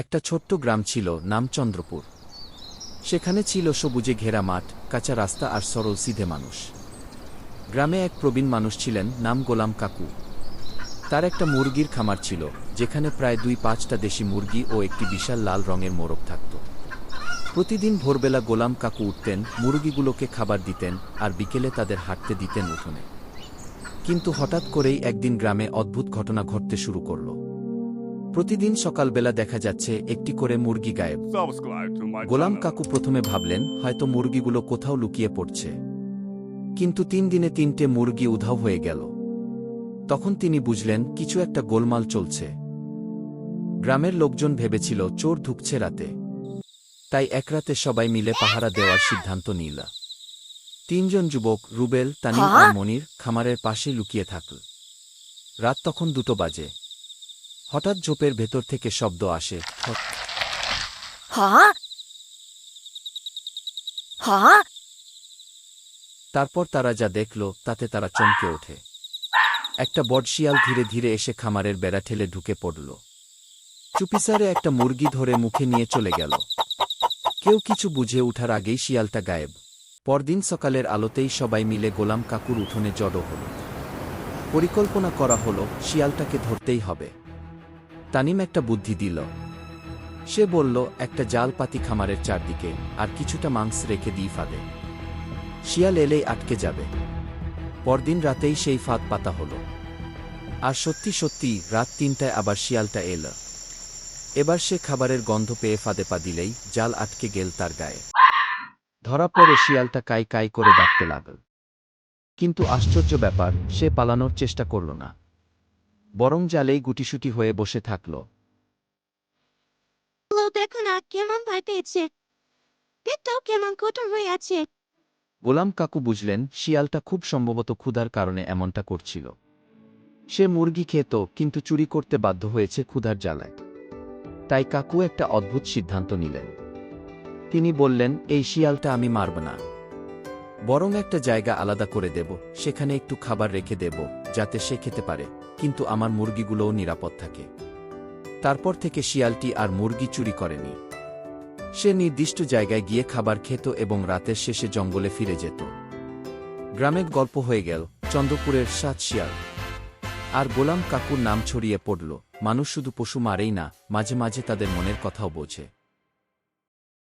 একটা ছোট্ট গ্রাম ছিল, নাম চন্দ্রপুর। সেখানে ছিল সবুজে ঘেরা মাঠ, কাঁচা রাস্তা আর সরল সিধে মানুষ। গ্রামে এক প্রবীণ মানুষ ছিলেন, নাম গোলাম কাকু। তার একটা মুরগির খামার ছিল, যেখানে প্রায় ২-৫টা দেশি মুরগি ও একটি বিশাল লাল রঙের মোরগ থাকত। প্রতিদিন ভোরবেলা গোলাম কাকু উঠতেন, মুরগিগুলোকে খাবার দিতেন আর বিকেলে তাদের হাঁটতে দিতেন উঠোনে। কিন্তু হঠাৎ করেই একদিন গ্রামে অদ্ভুত ঘটনা ঘটতে শুরু করল। প্রতিদিন সকালবেলা দেখা যাচ্ছে একটি করে মুরগি গায়েব। গোলাম কাকু প্রথমে ভাবলেন হয়তো মুরগিগুলো কোথাও লুকিয়ে পড়ছে, কিন্তু ৩ দিনে ৩টে মুরগি উধাও হয়ে গেল। তখন তিনি বুঝলেন কিছু একটা গোলমাল চলছে। গ্রামের লোকজন ভেবেছিল চোর ঢুকছে রাতে, তাই এক রাতে সবাই মিলে পাহারা দেওয়ার সিদ্ধান্ত নিল। ৩ জন যুবক, রুবেল, তানিম আর মনির, খামারের পাশে লুকিয়ে থাকল। রাত তখন ২টো বাজে। হঠাৎ ঝোপের ভেতর থেকে শব্দ আসে, ঠক। তারপর তারা যা দেখল তাতে তারা চমকে ওঠে। একটা বড়শিয়াল ধীরে ধীরে এসে খামারের বেড়া ঠেলে ঢুকে পড়ল। চুপিসারে একটা মুরগি ধরে মুখে নিয়ে চলে গেল। কেউ কিছু বুঝে ওঠার আগেই শিয়ালটা গায়েব। পরদিন সকালের আলোতেই সবাই মিলে গোলাম কাকুর উঠোনে জড়ো হল। পরিকল্পনা করা হলো শিয়ালটাকে ধরতেই হবে। তানিম একটা বুদ্ধি দিল। সে বলল, একটা জাল পাতি খামারের চারদিকে, আর কিছুটা মাংস রেখে দিই ফাঁদে। শিয়াল এলেই আটকে যাবে। পরদিন রাতেই সেই ফাঁদ পাতা হলো। আর সত্যি সত্যি রাত ৩টায় আবার শিয়ালটা এল। এবার সে খাবারের গন্ধ পেয়ে ফাঁদে পা দিলেই জাল আটকে গেল তার গায়ে। ধরা পড়ে শিয়ালটা কাই কাই করে ডাকতে লাগল। কিন্তু আশ্চর্য ব্যাপার, সে পালানোর চেষ্টা করল না, বরং জালেই গুটিসুটি হয়ে বসে থাকল। দেখো না কেমন ভয় পেয়েছে, পেটটাও কেমন কঠোর হয়ে আছে। গোলাম কাকু বুঝলেন শিয়ালটা খুব সম্ভবত ক্ষুধার কারণে এমনটা করছিল। সে মুরগি খেত, কিন্তু চুরি করতে বাধ্য হয়েছে ক্ষুধার জ্বালায়। তাই কাকু একটা অদ্ভুত সিদ্ধান্ত নিলেন। তিনি বললেন, এই শিয়ালটা আমি মারব না, বরং একটা জায়গা আলাদা করে দেব, সেখানে একটু খাবার রেখে দেব, যাতে সে খেতে পারে, কিন্তু আমার মুরগিগুলোও নিরাপদ থাকে। তারপর থেকে শিয়ালটি আর মুরগি চুরি করেনি। সে নির্দিষ্ট জায়গায় গিয়ে খাবার খেত এবং রাতের শেষে জঙ্গলে ফিরে যেত। গ্রামের গল্প হয়ে গেল চন্দ্রপুরের ৭ শিয়াল। আর গোলাম কাকুর নাম ছড়িয়ে পড়ল। মানুষ শুধু পশু মারেই না, মাঝে মাঝে তাদের মনের কথাও বোঝে।